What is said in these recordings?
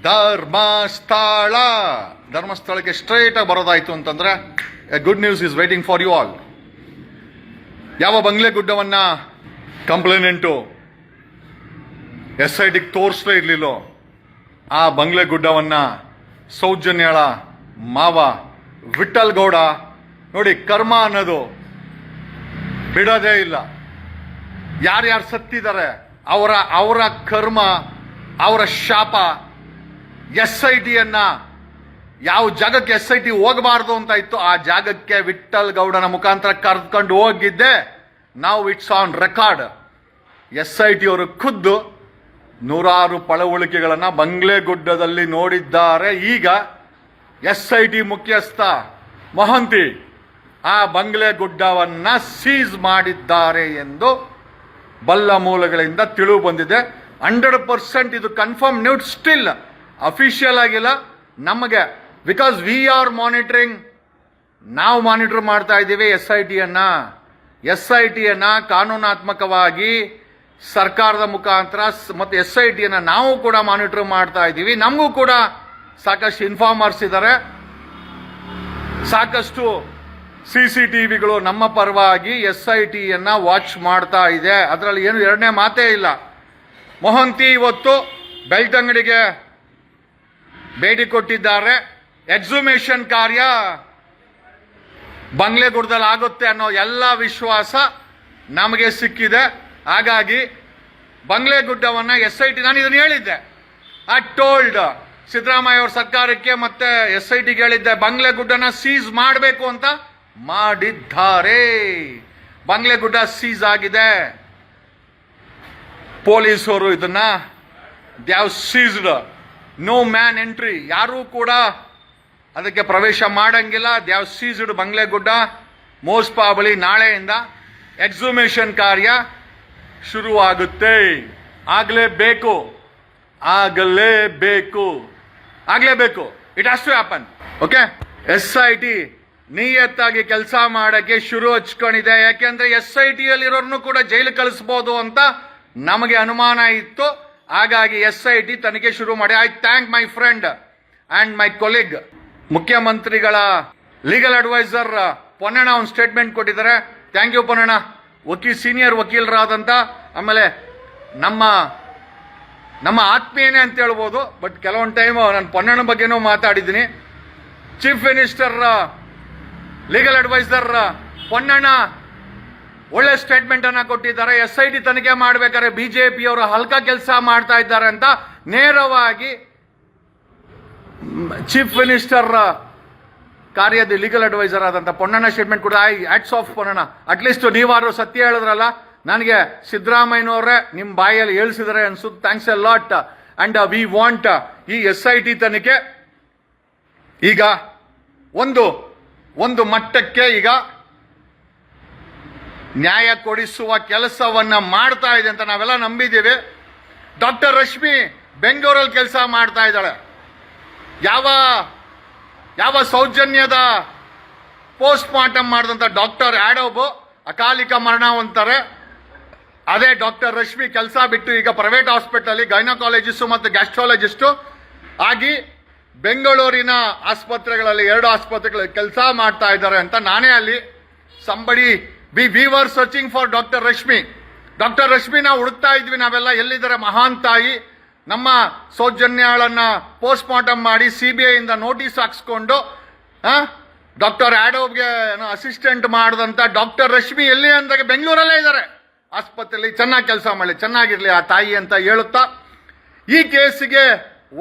ಧರ್ಮಸ್ಥಳ. ಧರ್ಮಸ್ಥಳಕ್ಕೆ ಸ್ಟ್ರೈಟ್ ಆಗಿ ಬರೋದಾಯ್ತು ಅಂತಂದ್ರೆ good news is waiting for you all. ಯಾವ ಬಂಗ್ಲೆ ಗುಡ್ಡವನ್ನ ಕಂಪ್ಲೇನೆಂಟು SIT ತೋರಿಸ್ಲೇ ಇರ್ಲಿಲ್ಲೋ ಆ ಬಂಗ್ಲೆ ಗುಡ್ಡವನ್ನ ಸೌಜನ್ಯಳ ಮಾವ ವಿಠಲ್ ಗೌಡ ನೋಡಿ, ಕರ್ಮ ಅನ್ನೋದು ಬಿಡೋದೇ ಇಲ್ಲ. ಯಾರ್ಯಾರು ಸತ್ತಿದ್ದಾರೆ ಅವರ ಕರ್ಮ, ಅವರ ಶಾಪ SITಯನ್ನ ಯಾವ ಜಾಗಕ್ಕೆ SIT ಹೋಗಬಾರ್ದು ಅಂತ ಇತ್ತು ಆ ಜಾಗಕ್ಕೆ ವಿಠಲ್ ಗೌಡನ ಮುಖಾಂತರ ಕರ್ಕೊಂಡು ಹೋಗಿದ್ದೆ. ನಾವು ಇಟ್ಸ್ ಆನ್ ರೆಕಾರ್ಡ್. SIT ಅವರು ಖುದ್ದು ನೂರಾರು ಪಳವಳಿಕೆಗಳನ್ನ ಬಂಗ್ಲೆಗುಡ್ಡದಲ್ಲಿ ನೋಡಿದ್ದಾರೆ. ಈಗ SIT ಮುಖ್ಯಸ್ಥ ಮೊಹಂತಿ ಆ ಬಂಗ್ಲೆಗುಡ್ಡವನ್ನ ಸೀಸ್ ಮಾಡಿದ್ದಾರೆ ಎಂದು ಬಲ್ಲ ಮೂಲಗಳಿಂದ ತಿಳಿದು ಬಂದಿದೆ. 100% ಇದು ಕನ್ಫರ್ಮ್ ನ್ಯೂಸ್, ಸ್ಟಿಲ್ ಅಫಿಷಿಯಲ್ ಆಗಿಲ್ಲ ನಮಗೆ. ಬಿಕಾಸ್ ವಿ ಆರ್ ಮಾನಿಟರಿಂಗ್, ನಾವು ಮಾನಿಟರ್ ಮಾಡ್ತಾ ಇದ್ದೀವಿ SITಯನ್ನ ಕಾನೂನಾತ್ಮಕವಾಗಿ ಸರ್ಕಾರದ ಮುಖಾಂತರ ಮತ್ತೆ SITಯನ್ನ ನಾವು ಕೂಡ ಮಾನಿಟರ್ ಮಾಡ್ತಾ ಇದ್ದೀವಿ. ನಮಗೂ ಕೂಡ ಸಾಕಷ್ಟು ಇನ್ಫಾರ್ಮರ್ಸ್ ಇದ್ದಾರೆ, ಸಾಕಷ್ಟು CCTVಗಳು ನಮ್ಮ ಪರವಾಗಿ SITಯನ್ನ ವಾಚ್ ಮಾಡ್ತಾ ಇದೆ. ಅದರಲ್ಲಿ ಏನು ಎರಡನೇ ಮಾತೇ ಇಲ್ಲ. ಮೊಹಂತಿ ಇವತ್ತು ಬೆಳ್ತಂಗಡಿಗೆ ಭೇಟಿ ಕೊಟ್ಟಿದ್ದಾರೆ. ಎಕ್ಸುಮೇಷನ್ ಕಾರ್ಯ ಬಂಗ್ಲೆಗುಡ್ಡದಲ್ಲಿ ಆಗುತ್ತೆ ಅನ್ನೋ ಎಲ್ಲ ವಿಶ್ವಾಸ ನಮಗೆ ಸಿಕ್ಕಿದೆ. ಹಾಗಾಗಿ ಬಂಗ್ಲೆಗುಡ್ಡವನ್ನ SIT, ನಾನು ಇದನ್ನು ಹೇಳಿದ್ದೆ, ಐ ಟೋಲ್ಡ್ ಸಿದ್ದರಾಮಯ್ಯ ಅವ್ರ ಸರ್ಕಾರಕ್ಕೆ ಮತ್ತೆ SITಗೆ ಹೇಳಿದ್ದೆ, ಬಂಗ್ಲೆಗುಡ್ಡನ ಸೀಸ್ ಮಾಡಬೇಕು ಅಂತ ಮಾಡಿದ್ದಾರೆ. ಬಂಗ್ಲೆಗುಡ್ಡ ಸೀಸ್ ಆಗಿದೆ. ಪೊಲೀಸರು ಇದನ್ನ they have seized, no man entry, ಯಾರೂ ಕೂಡ ಅದಕ್ಕೆ ಪ್ರವೇಶ ಮಾಡಂಗಿಲ್ಲ. They have seized Banglegudda. Most probably ನಾಳೆಯಿಂದ ಎಕ್ಸುಮೇಷನ್ ಕಾರ್ಯ ಶುರುವಾಗುತ್ತೆ. ಆಗಲೇಬೇಕು. It has to happen. Okay, SIT ನಿಯತ್ತಾಗಿ ಕೆಲಸ ಮಾಡಕ್ಕೆ ಶುರು ಹಚ್ಕೊಂಡಿದೆ. ಯಾಕೆಂದ್ರೆ SITಯಲ್ಲಿರೋರ್ನು ಕೂಡ ಜೈಲು ಕಳಿಸಬಹುದು ಅಂತ ನಮಗೆ ಅನುಮಾನ ಇತ್ತು. ಹಾಗಾಗಿ SIT ತನಿಖೆ ಶುರು ಮಾಡಿ. I thank my friend and my colleague. ಮುಖ್ಯಮಂತ್ರಿಗಳ ಲೀಗಲ್ ಅಡ್ವೈಸರ್ ಪೊನ್ನಣ್ಣ ಒಂದು ಸ್ಟೇಟ್ಮೆಂಟ್ ಕೊಟ್ಟಿದ್ದಾರೆ. Thank you Ponnanna. ಸೀನಿಯರ್ ವಕೀಲರಾದಂತ, ಆಮೇಲೆ ನಮ್ಮ ಆತ್ಮೀಯನೇ ಅಂತ ಹೇಳ್ಬೋದು. ಬಟ್ ಕೆಲವೊಂದು ಟೈಮ್ ನಾನು ಪೊನ್ನಣ್ಣ ಬಗ್ಗೆನೂ ಮಾತಾಡಿದ್ದೀನಿ. Chief minister legal adviser Ponnanna ಒಳ್ಳೆ ಸ್ಟೇಟ್ಮೆಂಟ್ ಅನ್ನ ಕೊಟ್ಟಿದ್ದಾರೆ. SIT ತನಿಖೆ ಮಾಡಬೇಕಾದ್ರೆ ಬಿಜೆಪಿಯವರು ಹಲ್ಕ ಕೆಲಸ ಮಾಡ್ತಾ ಇದ್ದಾರೆ ಅಂತ ನೇರವಾಗಿ ಚೀಫ್ ಮಿನಿಸ್ಟರ್ ಕಾರ್ಯದ ಲೀಗಲ್ ಅಡ್ವೈಸರ್ ಆದಂತ ಪೊನ್ನಣ್ಣ ಸ್ಟೇಟ್ಮೆಂಟ್ ಕೂಡ. Hats off Ponnanna. ಅಟ್ಲೀಸ್ಟ್ ನೀವಾರು ಸತ್ಯ ಹೇಳಿದ್ರಲ್ಲ, ನನಗೆ ಸಿದ್ದರಾಮಯ್ಯನವರೇ ನಿಮ್ಮ ಬಾಯಲ್ಲಿ ಹೇಳಿಸಿದರೆ ಅನ್ಸುತ್ತೆ. Thanks A lot. And we want ಈ SIT ತನಿಖೆ ಈಗ ಒಂದು ಮಟ್ಟಕ್ಕೆ ಈಗ ನ್ಯಾಯ ಕೊಡಿಸುವ ಕೆಲಸವನ್ನ ಮಾಡ್ತಾ ಇದೆ ಅಂತ ನಾವೆಲ್ಲ ನಂಬಿದ್ದೀವಿ. ಡಾಕ್ಟರ್ ರಶ್ಮಿ ಬೆಂಗಳೂರಲ್ಲಿ ಕೆಲಸ ಮಾಡ್ತಾ ಇದ್ದಾಳೆ. ಯಾವ ಸೌಜನ್ಯದ ಪೋಸ್ಟ್ ಮಾರ್ಟಮ್ ಮಾಡಿದಂತ ಡಾಕ್ಟರ್ ಆಡೋಬ್ ಅಕಾಲಿಕ ಮರಣ ಅಂತಾರೆ. ಅದೇ ಡಾಕ್ಟರ್ ರಶ್ಮಿ ಕೆಲಸ ಬಿಟ್ಟು ಈಗ ಪ್ರೈವೇಟ್ ಹಾಸ್ಪಿಟಲ್ ಗೈನಕಾಲಜಿಸ್ಟ್ ಮತ್ತು ಗ್ಯಾಸ್ಟ್ರಾಲಜಿಸ್ಟ್ ಆಗಿ ಬೆಂಗಳೂರಿನ ಆಸ್ಪತ್ರೆಗಳಲ್ಲಿ 2 ಆಸ್ಪತ್ರೆಗಳಲ್ಲಿ ಕೆಲಸ ಮಾಡ್ತಾ ಇದ್ದಾರೆ ಅಂತ ನಾನೇ ಅಲ್ಲಿ somebody we were searching for doctor Rashmi. Doctor ರಶ್ಮಿನ ಹುಡುಕ್ತಾ ಇದ್ವಿ ನಾವೆಲ್ಲ. ಎಲ್ಲಿದ್ದಾರೆ ಮಹಾನ್ ತಾಯಿ? ನಮ್ಮ ಸೌಜನ್ಯಗಳನ್ನ ಪೋಸ್ಟ್ ಮಾರ್ಟಮ್ ಮಾಡಿ CBI ಇಂದ ನೋಟಿಸ್ ಹಾಕ್ಸ್ಕೊಂಡು ಡಾಕ್ಟರ್ ಆಡೋಬ್ಗೆ ಅಸಿಸ್ಟೆಂಟ್ ಮಾಡಿದಂತ ಡಾಕ್ಟರ್ ರಶ್ಮಿ ಎಲ್ಲಿ ಅಂದಾಗ ಬೆಂಗಳೂರಲ್ಲೇ ಇದ್ದಾರೆ ಆಸ್ಪತ್ರೆಯಲ್ಲಿ. ಚೆನ್ನಾಗಿ ಕೆಲಸ ಮಾಡಲಿ, ಚೆನ್ನಾಗಿರ್ಲಿ ಆ ತಾಯಿ ಅಂತ ಹೇಳುತ್ತಾ ಈ ಕೇಸಿಗೆ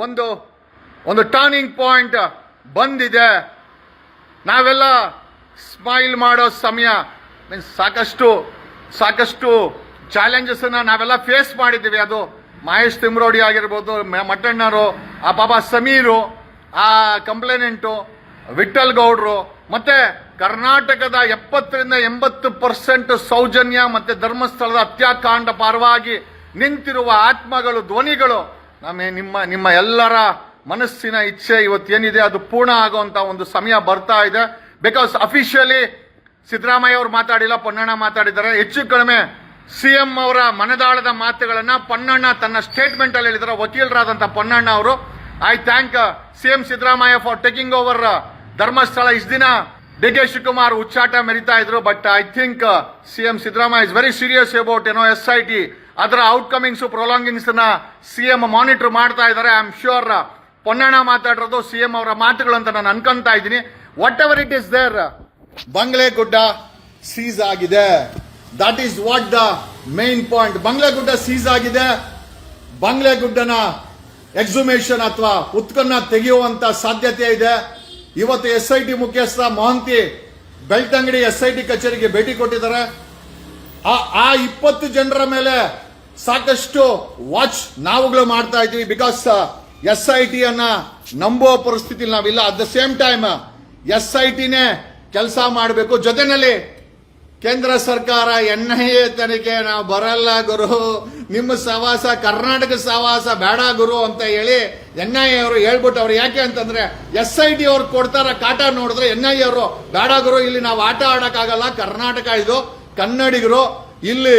ಒಂದು ಟರ್ನಿಂಗ್ ಪಾಯಿಂಟ್ ಬಂದಿದೆ. ನಾವೆಲ್ಲ ಸ್ಮೈಲ್ ಮಾಡೋ ಸಮಯ. ಸಾಕಷ್ಟು ಚಾಲೆಂಜಸ್ ನಾವೆಲ್ಲ ಫೇಸ್ ಮಾಡಿದ್ದೀವಿ. ಅದು ಮಹೇಶ್ ತಿಮ್ರೋಡಿ ಆಗಿರ್ಬೋದು, ಮಟ್ಟಣ್ಣರು, ಆ ಪಾಪ ಸಮೀರು, ಆ ಕಂಪ್ಲೇನೆಂಟು ವಿಠಲ್ ಗೌಡ್ರು, ಮತ್ತೆ ಕರ್ನಾಟಕದ 70% ಸೌಜನ್ಯ ಮತ್ತೆ ಧರ್ಮಸ್ಥಳದ ಹತ್ಯಾಕಾಂಡ ಪರವಾಗಿ ನಿಂತಿರುವ ಆತ್ಮಗಳು, ಧ್ವನಿಗಳು, ನಿಮ್ಮ ಎಲ್ಲರ ಮನಸ್ಸಿನ ಇಚ್ಛೆ ಇವತ್ತೇನಿದೆ ಅದು ಪೂರ್ಣ ಆಗುವಂತ ಒಂದು ಸಮಯ ಬರ್ತಾ ಇದೆ. ಬಿಕಾಸ್ ಅಫಿಷಿಯಲಿ ಸಿದ್ದರಾಮಯ್ಯ ಅವರು ಮಾತಾಡಿಲ್ಲ, ಪೊನ್ನಣ್ಣ ಮಾತಾಡಿದ್ದಾರೆ. ಹೆಚ್ಚು ಕಡಿಮೆ ಸಿಎಂ ಅವರ ಮನದಾಳದ ಮಾತುಗಳನ್ನ ಪೊನ್ನಣ್ಣ ತನ್ನ ಸ್ಟೇಟ್ಮೆಂಟ್ ಅಲ್ಲಿ ಹೇಳಿದ್ದಾರೆ. ವಕೀಲರಾದಂತಹ ಪೊನ್ನಣ್ಣ ಅವರು I thank CM Siddaramaiah for taking over Dharmasthala. ಇಷ್ಟು ದಿನ DK ಶಿವಕುಮಾರ್ ಉಚ್ಚಾಟ ಮೆರಿತಾ ಇದ್ರು, but I think CM Siddaramaiah is very serious about SIT. ಅದರ ಔಟ್ಕಮಿಂಗ್ಸ್ ಪ್ರೊಲಾಂಗಿಂಗ್ಸ್ ನ CM ಮಾನಿಟರ್ ಮಾಡ್ತಾ ಇದ್ದಾರೆ. ಐ ಆಮ್ ಶ್ಯೂರ್ ಪೊನ್ನಣ್ಣ ಮಾತಾಡಿರೋದು CM ಅವರ ಮಾತುಗಳು ಅಂತ ನಾನು ಅನ್ಕೊಂತಾ ಇದ್ದೀನಿ. Whatever it is there, Banglegudda seize ಆಗಿದೆ. That is what the main point. Banglegudda seize ಆಗಿದೆ. ಬಂಗ್ಲೆಗುಡ್ಡನ ಎಕ್ಸುಮೇಷನ್ ಅಥವಾ ಉತ್ಖನನ ತೆಗೆಯುವಂತ ಸಾಧ್ಯತೆ ಇದೆ. ಇವತ್ತು SIT ಮುಖ್ಯಸ್ಥ ಮೊಹಂತಿ ಬೆಳ್ತಂಗಡಿ SIT ಕಚೇರಿಗೆ ಭೇಟಿ ಕೊಟ್ಟಿದ್ದಾರೆ. ಆ 20 ಜನರ ಮೇಲೆ ಸಾಕಷ್ಟು ವಾಚ್ ನಾವುಗಳು ಮಾಡ್ತಾ ಇದ್ದೀವಿ. ಬಿಕಾಸ್ SIT ಅನ್ನ ನಂಬುವ ಪರಿಸ್ಥಿತಿ ನಾವಿಲ್ಲ. ಅಟ್ ದ ಸೇಮ್ ಟೈಮ್ SITನೇ ಕೆಲಸ ಮಾಡಬೇಕು. ಜೊತೆನಲ್ಲಿ ಕೇಂದ್ರ ಸರ್ಕಾರ NIA ತನಿಖೆ ನಾವು ಬರಲ್ಲ ಗುರು, ನಿಮ್ಮ ಸವಾಸ ಕರ್ನಾಟಕ ಸವಾಸ ಬೇಡ ಗುರು ಅಂತ ಹೇಳಿ NIA ಅವರು ಹೇಳ್ಬಿಟ್ಟು ಅವ್ರು ಯಾಕೆ ಅಂತಂದ್ರೆ SIT ಅವ್ರು ಕೊಡ್ತಾರ ಕಾಟ ನೋಡಿದ್ರೆ NIA ಅವರು ಬೇಡ ಗುರು, ಇಲ್ಲಿ ನಾವು ಆಟ ಆಡಕ್ಕಾಗಲ್ಲ, ಕರ್ನಾಟಕ ಇದು, ಕನ್ನಡಿಗರು ಇಲ್ಲಿ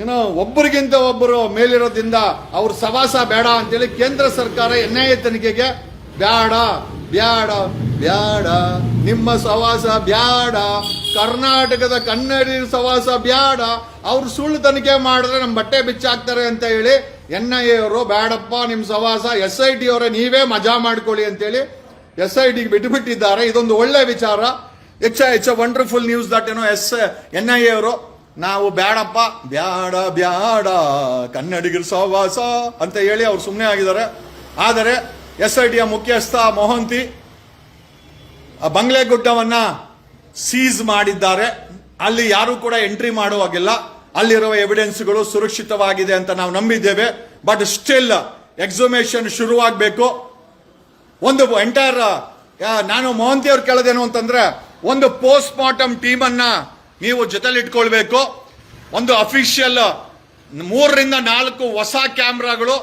ಏನೋ ಒಬ್ಬರಿಗಿಂತ ಒಬ್ಬರು ಮೇಲಿರೋದ್ರಿಂದ ಅವ್ರ ಸವಾಸ ಬೇಡ ಅಂತೇಳಿ ಕೇಂದ್ರ ಸರ್ಕಾರ NIA ತನಿಖೆಗೆ ಬ್ಯಾಡ ಬ್ಯಾಡ ಬ್ಯಾಡ, ನಿಮ್ಮ ಸವಾಸ ಬ್ಯಾಡ, ಕರ್ನಾಟಕದ ಕನ್ನಡಿಗರ ಸವಾಸ ಬ್ಯಾಡ, ಅವ್ರು ಸುಳ್ಳು ತನಿಖೆ ಮಾಡಿದ್ರೆ ನಮ್ಮ ಬಟ್ಟೆ ಬಿಚ್ಚಾಕ್ತಾರೆ ಅಂತ ಹೇಳಿ NIA ಅವರು ಬೇಡಪ್ಪ ನಿಮ್ಮ ಸವಾಸ, SIT ಅವರೇ ನೀವೇ ಮಜಾ ಮಾಡ್ಕೊಳ್ಳಿ ಅಂತೇಳಿ SIT ಬಿಟ್ಟುಬಿಟ್ಟಿದ್ದಾರೆ. ಇದೊಂದು ಒಳ್ಳೆ ವಿಚಾರ. It's a wonderful news that NIA ಅವರು ನಾವು ಬೇಡಪ್ಪ ಬ್ಯಾಡ ಬ್ಯಾಡ ಕನ್ನಡಿಗರ ಸಹವಾಸ ಅಂತ ಹೇಳಿ ಅವ್ರು ಸುಮ್ಮನೆ ಆಗಿದ್ದಾರೆ. ಆದರೆ SIT ಮುಖ್ಯಸ್ಥ ಮೊಹಂತಿ ಬಂಗ್ಲೆಗುಡ್ಡವನ್ನ ಸೀಸ್ ಮಾಡಿದ್ದಾರೆ. ಅಲ್ಲಿ ಯಾರು ಕೂಡ ಎಂಟ್ರಿ ಮಾಡುವಾಗಿಲ್ಲ. ಅಲ್ಲಿರುವ ಎವಿಡೆನ್ಸ್ಗಳು ಸುರಕ್ಷಿತವಾಗಿದೆ ಅಂತ ನಾವು ನಂಬಿದ್ದೇವೆ. ಬಟ್ ಸ್ಟಿಲ್ ಎಕ್ಸುಮೇಷನ್ ಶುರುವಾಗಬೇಕು. ಒಂದು ಎಂಟೈರ್ ನಾನು ಮೊಹಂತಿ ಅವ್ರು ಕೇಳೋದೇನು ಅಂತಂದ್ರೆ, ಒಂದು ಪೋಸ್ಟ್ ಮಾರ್ಟಮ್ ಟೀಮ್ ಅನ್ನ ನೀವು ಜೊತೆಲಿಟ್ಕೊಳ್ಬೇಕು. ಒಂದು ಅಫಿಷಿಯಲ್ 3 ರಿಂದ 4 ಹೊಸ ಕ್ಯಾಮ್ರಾಗಳು,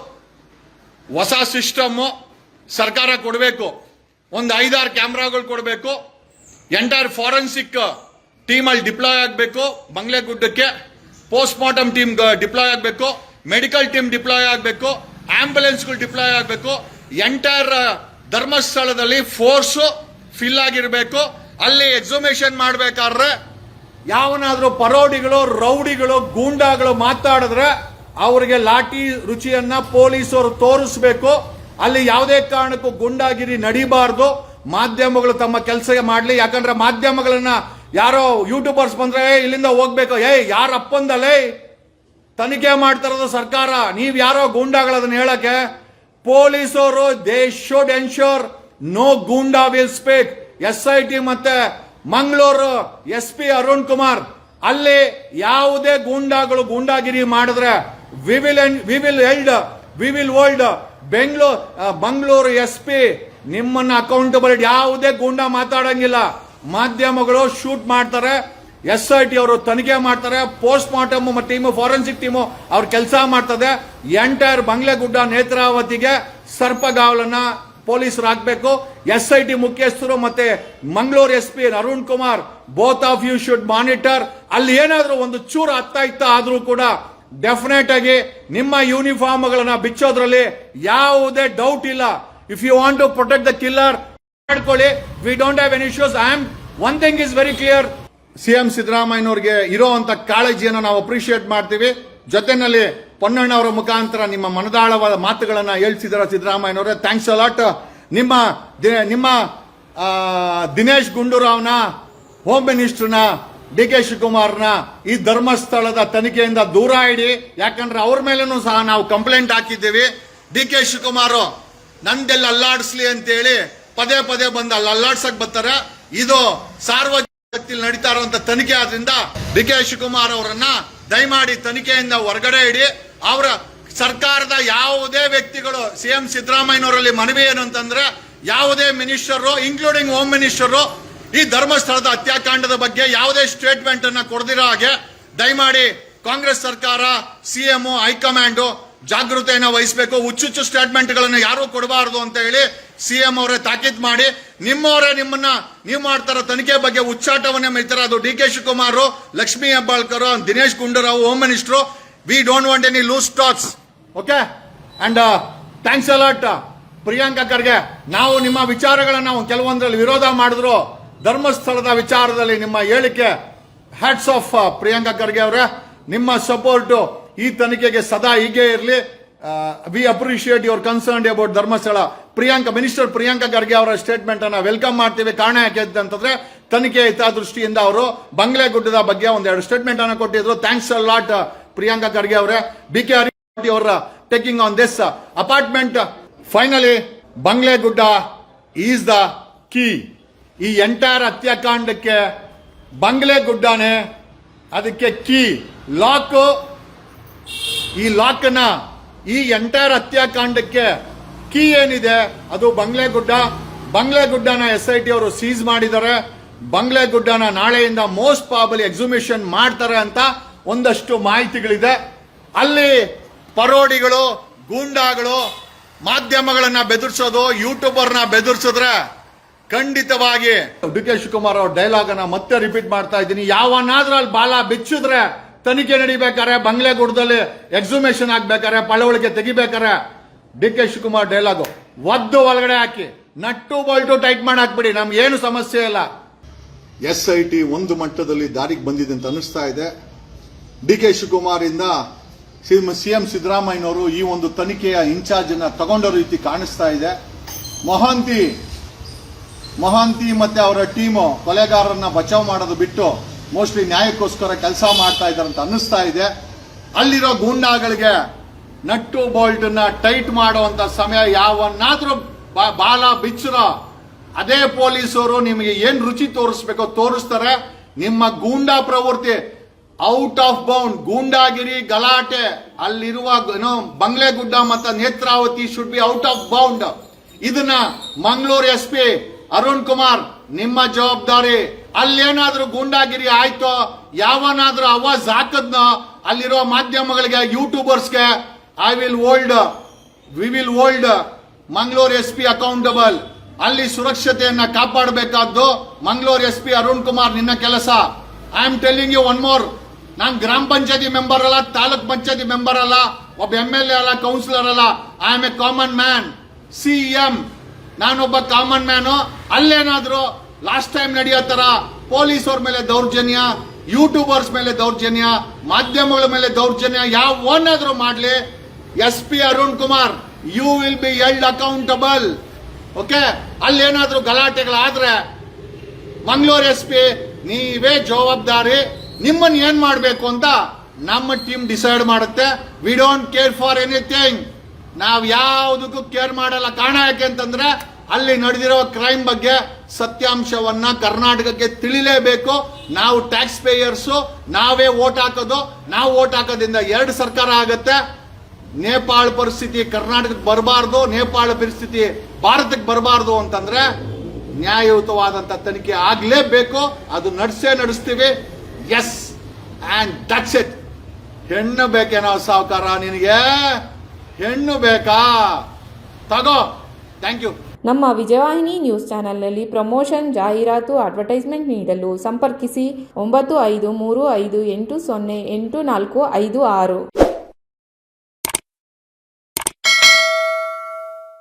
ಹೊಸ ಸಿಸ್ಟಮ್ ಸರ್ಕಾರ ಕೊಡಬೇಕು. ಒಂದು 5-6 ಕ್ಯಾಮ್ರಾಗಳು ಕೊಡಬೇಕು. ಎಂಟೈರ್ ಫಾರೆನ್ಸಿಕ್ ಟೀಮ್ ಅಲ್ಲಿ ಡಿಪ್ಲಾಯ್ ಆಗಬೇಕು. ಬಂಗ್ಲೆಗುಡ್ಡಕ್ಕೆ ಪೋಸ್ಟ್ ಮಾರ್ಟಮ್ ಟೀಮ್ ಡಿಪ್ಲಾಯ್ ಆಗಬೇಕು, ಮೆಡಿಕಲ್ ಟೀಮ್ ಡಿಪ್ಲಾಯ್ ಆಗಬೇಕು, ಆಂಬ್ಯುಲೆನ್ಸ್ಗಳು ಡಿಪ್ಲಾಯ್ ಆಗಬೇಕು. ಎಂಟೈರ್ ಧರ್ಮಸ್ಥಳದಲ್ಲಿ ಫೋರ್ಸ್ ಫಿಲ್ ಆಗಿರಬೇಕು. ಅಲ್ಲಿ ಎಕ್ಸುಮೇಷನ್ ಮಾಡಬೇಕಾದ್ರೆ ಯಾವನಾದ್ರೂ ಪರೋಡಿಗಳು, ರೌಡಿಗಳು, ಗೂಂಡಾಗಳು ಮಾತಾಡಿದ್ರೆ ಅವರಿಗೆ ಲಾಠಿ ರುಚಿಯನ್ನ ಪೊಲೀಸರು ತೋರಿಸಬೇಕು. ಅಲ್ಲಿ ಯಾವುದೇ ಕಾರಣಕ್ಕೂ ಗುಂಡಾಗಿರಿ ನಡಿಬಾರ್ದು. ಮಾಧ್ಯಮಗಳು ತಮ್ಮ ಕೆಲಸ ಮಾಡಲಿ. ಯಾಕಂದ್ರೆ ಮಾಧ್ಯಮಗಳನ್ನ ಯಾರೋ ಯೂಟ್ಯೂಬರ್ಸ್ ಬಂದ್ರೆ ಇಲ್ಲಿಂದ ಹೋಗ್ಬೇಕು, ಯಾರಪ್ಪಂದಲೇ ತನಿಖೆ ಮಾಡ್ತಾರದು ಸರ್ಕಾರ, ನೀವ್ ಯಾರೋ ಗೂಂಡಾಗಳದನ್ನ ಹೇಳಕ್ಕೆ. ಪೊಲೀಸರು they should ensure no goonda will speak. SIT ಮತ್ತೆ ಮಂಗಳೂರು SP ಅರುಣ್ ಕುಮಾರ್ ಅಲ್ಲಿ ಯಾವುದೇ ಗೂಂಡಾಗಳು ಗೂಂಡಾಗಿರಿ ಮಾಡಿದ್ರೆ V will hold Mangaluru SP ನಿಮ್ಮನ್ನ ಅಕೌಂಟಬಲ್. ಯಾವುದೇ ಗೂಂಡಾ ಮಾತಾಡಂಗಿಲ್ಲ. ಮಾಧ್ಯಮಗಳು ಶೂಟ್ ಮಾಡ್ತಾರೆ, SIT ಅವರು ತನಿಖೆ ಮಾಡ್ತಾರೆ, post mortem team, forensic team ಅವ್ರ ಕೆಲಸ ಮಾಡ್ತದೆ. ಎಂಟೈರ್ ಬಂಗ್ಲೆಗುಡ್ಡ ನೇತ್ರಾವತಿಗೆ ಸರ್ಪಗಾವಲನ್ನ ಪೊಲೀಸರು ಹಾಕ್ಬೇಕು. SIT ಮುಖ್ಯಸ್ಥರು ಮತ್ತೆ Mangaluru SP Arun Kumar, both of you should monitor. ಅಲ್ಲಿ ಏನಾದ್ರೂ ಒಂದು ಚೂರು ಇತ್ತ ಆದ್ರೂ ಕೂಡ ಡೆಫಿನೆಟ್ ಆಗಿ ನಿಮ್ಮ ಯೂನಿಫಾರ್ಮ್ಗಳನ್ನ ಬಿಚ್ಚೋದ್ರಲ್ಲಿ ಯಾವುದೇ ಡೌಟ್ ಇಲ್ಲ. If you want to protect the killer ಮಾಡ್ಕೊಳ್ಳಿ. We don't have any issues. One thing is very clear, CM ಸಿದ್ದರಾಮಯ್ಯನವ್ರಿಗೆ ಇರೋಂತ ಕಾಳಜಿಯನ್ನು ನಾವು ಅಪ್ರಿಶಿಯೇಟ್ ಮಾಡ್ತೀವಿ. ಜೊತೆನಲ್ಲಿ ಪೊನ್ನಣ್ಣ ಅವರ ಮುಖಾಂತರ ನಿಮ್ಮ ಮನದಾಳವಾದ ಮಾತುಗಳನ್ನ ಹೇಳ್ತಿದಾರ ಸಿದ್ದರಾಮಯ್ಯನವರೇ. Thanks a lot. ನಿಮ್ಮ ದಿನೇಶ್ ಗುಂಡೂರಾವ್ನ, ಹೋಮ್ ಮಿನಿಸ್ಟರ್ನ, DK ಶಿವಕುಮಾರ್ನ ಈ ಧರ್ಮಸ್ಥಳದ ತನಿಖೆಯಿಂದ ದೂರ ಇಡಿ. ಯಾಕಂದ್ರೆ ಅವ್ರ ಮೇಲೂ ಸಹ ನಾವು ಕಂಪ್ಲೇಂಟ್ ಹಾಕಿದ್ದೀವಿ. DK ಶಿವಕುಮಾರ್ ನಂದೆಲ್ಲ ಅಲ್ಲಾಡಿಸ್ಲಿ ಅಂತೇಳಿ ಪದೇ ಪದೇ ಬಂದು ಅಲ್ಲಿ ಅಲ್ಲಾಡ್ಸಕ್ ಬರ್ತಾರೆ. ಇದು ಸಾರ್ವಜನಿಕ ನಡೀತಾ ಇರುವಂತ ತನಿಖೆ ಆದ್ರಿಂದ DK ಶಿವಕುಮಾರ್ ಅವರನ್ನ ದಯಮಾಡಿ ತನಿಖೆಯಿಂದ ಹೊರಗಡೆ ಇಡಿ. ಅವರ ಸರ್ಕಾರದ ಯಾವುದೇ ವ್ಯಕ್ತಿಗಳು, CM ಸಿದ್ದರಾಮಯ್ಯನವರಲ್ಲಿ ಮನವಿ ಏನು ಅಂತಂದ್ರೆ, ಯಾವುದೇ ಮಿನಿಸ್ಟರು ಇನ್ಕ್ಲೂಡಿಂಗ್ ಹೋಮ್ ಮಿನಿಸ್ಟರು ಈ ಧರ್ಮಸ್ಥಳದ ಹತ್ಯಾಕಾಂಡದ ಬಗ್ಗೆ ಯಾವುದೇ ಸ್ಟೇಟ್ಮೆಂಟ್ ಅನ್ನ ಕೊಡದಿರೋ ಹಾಗೆ ದಯಮಾಡಿ ಕಾಂಗ್ರೆಸ್ ಸರ್ಕಾರ, CM, ಹೈಕಮಾಂಡ್ ಜಾಗೃತೆಯನ್ನು ವಹಿಸಬೇಕು. ಹುಚ್ಚುಚ್ಚು ಸ್ಟೇಟ್ಮೆಂಟ್ ಗಳನ್ನ ಯಾರು ಕೊಡಬಾರದು ಅಂತ ಹೇಳಿ CM ಅವರೇ ತಾಕೀತ್ ಮಾಡಿ, ನಿಮ್ಮವರೇ ನೀವು ಮಾಡ್ತಾರ ತನಿಖೆ ಬಗ್ಗೆ ಉಚ್ಚಾಟವನ್ನೇ ಮೆಯ್ತಾರೆ. ಅದು DK Shivakumar, Lakshmi Hebbalkar, Dinesh Gundu Rao, home minister. We don't want any loose talks. Okay, and thanks a lot. Priyanka Kharge, ನಾವು ನಿಮ್ಮ ವಿಚಾರಗಳನ್ನ ಕೆಲವೊಂದರಲ್ಲಿ ವಿರೋಧ ಮಾಡಿದ್ರು, ಧರ್ಮಸ್ಥಳದ ವಿಚಾರದಲ್ಲಿ ನಿಮ್ಮ ಹೇಳಿಕೆ ಹ್ಯಾಟ್ಸ್ ಆಫ್ ಪ್ರಿಯಾಂಕಾ ಖರ್ಗೆ ಅವರೇ, ನಿಮ್ಮ ಸಪೋರ್ಟ್ ಈ ತನಿಖೆಗೆ ಸದಾ ಹೀಗೆ ಇರಲಿ. V appreciate your concern about Dharmasthala. Minister Priyanka Kharge ಅವರ ಸ್ಟೇಟ್ಮೆಂಟ್ ಅನ್ನ ವೆಲ್ಕಮ್ ಮಾಡ್ತೀವಿ. ಕಾರಣ ಯಾಕೆ ಅಂತಂದ್ರೆ ತನಿಖೆ ಹಿತದೃಷ್ಟಿಯಿಂದ ಅವರು ಬಂಗ್ಲೆಗುಡ್ಡದ ಬಗ್ಗೆ ಒಂದೆರಡು ಸ್ಟೇಟ್ಮೆಂಟ್ ಅನ್ನು ಕೊಟ್ಟಿದ್ರು. Thanks a lot Priyanka Kharge ಅವರೇ. BK ಹರಿಪ್ರಸಾದ್ ಅವರ taking on this apartment. Finally Banglegudda is the key. ಈ ಎಂಟೈರ್ ಹತ್ಯಾಕಾಂಡಕ್ಕೆ ಬಂಗ್ಲೆಗುಡ್ಡನೇ ಅದಕ್ಕೆ ಕೀ, ಲಾಕ್. ಈ ಲಾಕ್ನ ಈ ಎಂಟೈರ್ ಹತ್ಯಾಕಾಂಡಕ್ಕೆ ಕೀ ಏನಿದೆ ಅದು ಬಂಗ್ಲೆಗುಡ್ಡನ SIT ಅವರು ಸೀಸ್ ಮಾಡಿದ್ದಾರೆ. ಬಂಗ್ಲೆಗುಡ್ಡನ ನಾಳೆಯಿಂದ ಮೋಸ್ಟ್ ಪ್ರಾಬಲಿ ಎಕ್ಸಿಬಿಷನ್ ಮಾಡ್ತಾರೆ ಅಂತ ಒಂದಷ್ಟು ಮಾಹಿತಿಗಳಿದೆ. ಅಲ್ಲಿ ಪರೋಡಿಗಳು, ಗೂಂಡಾಗಳು ಮಾಧ್ಯಮಗಳನ್ನ ಬೆದರಿಸೋದು, ಯೂಟ್ಯೂಬರ್ನ ಬೆದರಿಸಿದ್ರೆ ಖಂಡಿತವಾಗಿ DK ಶಿವಕುಮಾರ್ ಅವ್ರ ಡೈಲಾಗ್ ಅನ್ನ ಮತ್ತೆ ರಿಪೀಟ್ ಮಾಡ್ತಾ ಇದ್ದೀನಿ. ಯಾವನಾದ್ರೂ ಅಲ್ಲಿ ಬಾಲ ಬಿಚ್ಚಿದ್ರೆ ತನಿಖೆ ನಡಿಬೇಕಾರೆ, ಬಂಗ್ಲೆಗುಡ್ಡದಲ್ಲಿ ಎಕ್ಸಿಬಿಷನ್ ಆಗ್ಬೇಕಾರೆ, ಪಳವಳಿಕೆ ತೆಗಿಬೇಕಾರೆ DK ಶಿವಕುಮಾರ್ ಡೈಲಾಗು ಒದ್ದು ಒಳಗಡೆ ಹಾಕಿ ನಟ್ಟು ಬೋಲ್ಟು ಟೈಟ್ ಮಾಡಿ ಹಾಕ್ಬಿಡಿ, ನಮ್ಗೆ ಏನು ಸಮಸ್ಯೆ ಇಲ್ಲ. SIT ಒಂದು ಮಟ್ಟದಲ್ಲಿ ದಾರಿಗೆ ಬಂದಿದೆ ಅಂತ ಅನಿಸ್ತಾ ಇದೆ. DK ಶಿವಕುಮಾರ್ ಇಂದ CM ಸಿದ್ದರಾಮಯ್ಯನವರು ಈ ಒಂದು ತನಿಖೆಯ ಇನ್ಚಾರ್ಜ್ ಅನ್ನ ತಗೊಂಡ ರೀತಿ ಕಾಣಿಸ್ತಾ ಇದೆ. ಮೊಹಾಂತಿ ಮತ್ತೆ ಅವರ ಟೀಮು ಕೊಲೆಗಾರರನ್ನ ಬಚಾವ್ ಮಾಡೋದು ಬಿಟ್ಟು ಮೋಸ್ಟ್ಲಿ ನ್ಯಾಯಕ್ಕೋಸ್ಕರ ಕೆಲಸ ಮಾಡ್ತಾ ಇದ್ದಾರೆ ಅಂತ ಅನ್ನಿಸ್ತಾ ಇದೆ. ಅಲ್ಲಿರೋ ಗೂಂಡಾಗಳಿಗೆ ನಟ್ಟು ಬೋಲ್ಟ್ ನ ಟೈಟ್ ಮಾಡುವಂತ ಸಮಯ ಯಾವನ್ನಾದ್ರೂ ಬಾಲ ಬಿಚ್ಚರೋ ಅದೇ ಪೊಲೀಸರು ನಿಮಗೆ ಏನ್ ರುಚಿ ತೋರಿಸ್ಬೇಕೋ ತೋರಿಸ್ತಾರೆ. ನಿಮ್ಮ ಗೂಂಡಾ ಪ್ರವೃತ್ತಿ ಔಟ್ ಆಫ್ ಬೌಂಡ್, ಗೂಂಡಾಗಿರಿ, ಗಲಾಟೆ ಅಲ್ಲಿರುವ ಬಂಗ್ಲೆಗುಡ್ಡ ಮತ್ತು Netravati should be out of bound. ಇದನ್ನ ಮಂಗಳೂರು SP ಅರುಣ್ ಕುಮಾರ್ ನಿಮ್ಮ ಜವಾಬ್ದಾರಿ. ಅಲ್ಲೇನಾದ್ರೂ ಗೂಂಡಾಗಿರಿ ಆಯ್ತೋ, ಯಾವನಾದ್ರೂ ಆವಾಜ್ ಹಾಕದ್ನೋ ಅಲ್ಲಿರೋ ಮಾಧ್ಯಮಗಳಿಗೆ, ಯೂಟ್ಯೂಬರ್ಸ್ಗೆ we will hold Mangaluru SP accountable. ಅಲ್ಲಿ ಸುರಕ್ಷತೆಯನ್ನ ಕಾಪಾಡಬೇಕಾದ್ದು ಮಂಗಳೂರು SP ಅರುಣ್ ಕುಮಾರ್ ನಿನ್ನ ಕೆಲಸ. I am telling you one more, ನಾನು ಗ್ರಾಮ ಪಂಚಾಯತಿ ಮೆಂಬರ್ ಅಲ್ಲ, ತಾಲೂಕ್ ಪಂಚಾಯತಿ ಮೆಂಬರ್ ಅಲ್ಲ, ಒಬ್ಬ MLA ಅಲ್ಲ, ಕೌನ್ಸಿಲರ್ ಅಲ್ಲ. I am A common man. CM ನಾನೊಬ್ಬ ಕಾಮನ್ ಮ್ಯಾನು. ಅಲ್ಲೇನಾದ್ರೂ ಲಾಸ್ಟ್ ಟೈಮ್ ನಡೆಯೋ ತರ ಪೊಲೀಸವ್ರ ಮೇಲೆ ದೌರ್ಜನ್ಯ, ಯೂಟ್ಯೂಬರ್ಸ್ ಮೇಲೆ ದೌರ್ಜನ್ಯ, ಮಾಧ್ಯಮಗಳ ಮೇಲೆ ದೌರ್ಜನ್ಯ ಯಾವನಾದ್ರೂ ಮಾಡ್ಲಿ, SP Arun Kumar you will be held accountable. Okay, ಅಲ್ಲೇನಾದ್ರೂ ಗಲಾಟೆಗಳಾದ್ರೆ ಮಂಗಳೂರು SP ನೀವೇ ಜವಾಬ್ದಾರಿ. ನಿಮ್ಮನ್ನ ಏನ್ ಮಾಡಬೇಕು ಅಂತ ನಮ್ಮ ಟೀಮ್ ಡಿಸೈಡ್ ಮಾಡುತ್ತೆ. We don't care for anything. ನಾವ್ ಯಾವುದಕ್ಕೂ ಕೇರ್ ಮಾಡಲ್ಲ. ಕಾರಣ ಯಾಕೆ ಅಂತಂದ್ರೆ ಅಲ್ಲಿ ನಡೆದಿರೋ ಕ್ರೈಮ್ ಬಗ್ಗೆ ಸತ್ಯಾಂಶವನ್ನ ಕರ್ನಾಟಕಕ್ಕೆ ತಿಳಿಲೇಬೇಕು. ನಾವು ಟ್ಯಾಕ್ಸ್ ಪೇಯರ್ಸ್, ನಾವೇ ವೋಟ್ ಹಾಕೋದು. ನಾವು ವೋಟ್ ಹಾಕೋದ್ರಿಂದ 2 ಸರ್ಕಾರ ಆಗತ್ತೆ. ನೇಪಾಳ ಪರಿಸ್ಥಿತಿ ಕರ್ನಾಟಕಕ್ಕೆ ಬರಬಾರ್ದು, ನೇಪಾಳ ಪರಿಸ್ಥಿತಿ ಭಾರತಕ್ಕೆ ಬರಬಾರ್ದು ಅಂತಂದ್ರೆ ನ್ಯಾಯಯುತವಾದಂತ ತನಿಖೆ ಆಗ್ಲೇಬೇಕು. ಅದು ನಡೆಸ್ತೀವಿ. Yes, and that's it. ಹೆಣ್ಣು ಬೇಕೇನೋ ಸಾವುಕಾರ, ನಿನಗೆ ಹೆಣ್ಣು ಬೇಕಾ? ತಗೋ. Thank you. ನಮ್ಮ ವಿಜಯವಾಹಿನಿ ನ್ಯೂಸ್ ಚಾನೆಲ್ನಲ್ಲಿ ಪ್ರಮೋಷನ್, ಜಾಹೀರಾತು, ಅಡ್ವರ್ಟೈಸ್ಮೆಂಟ್ ನೀಡಲು ಸಂಪರ್ಕಿಸಿ 9535808456.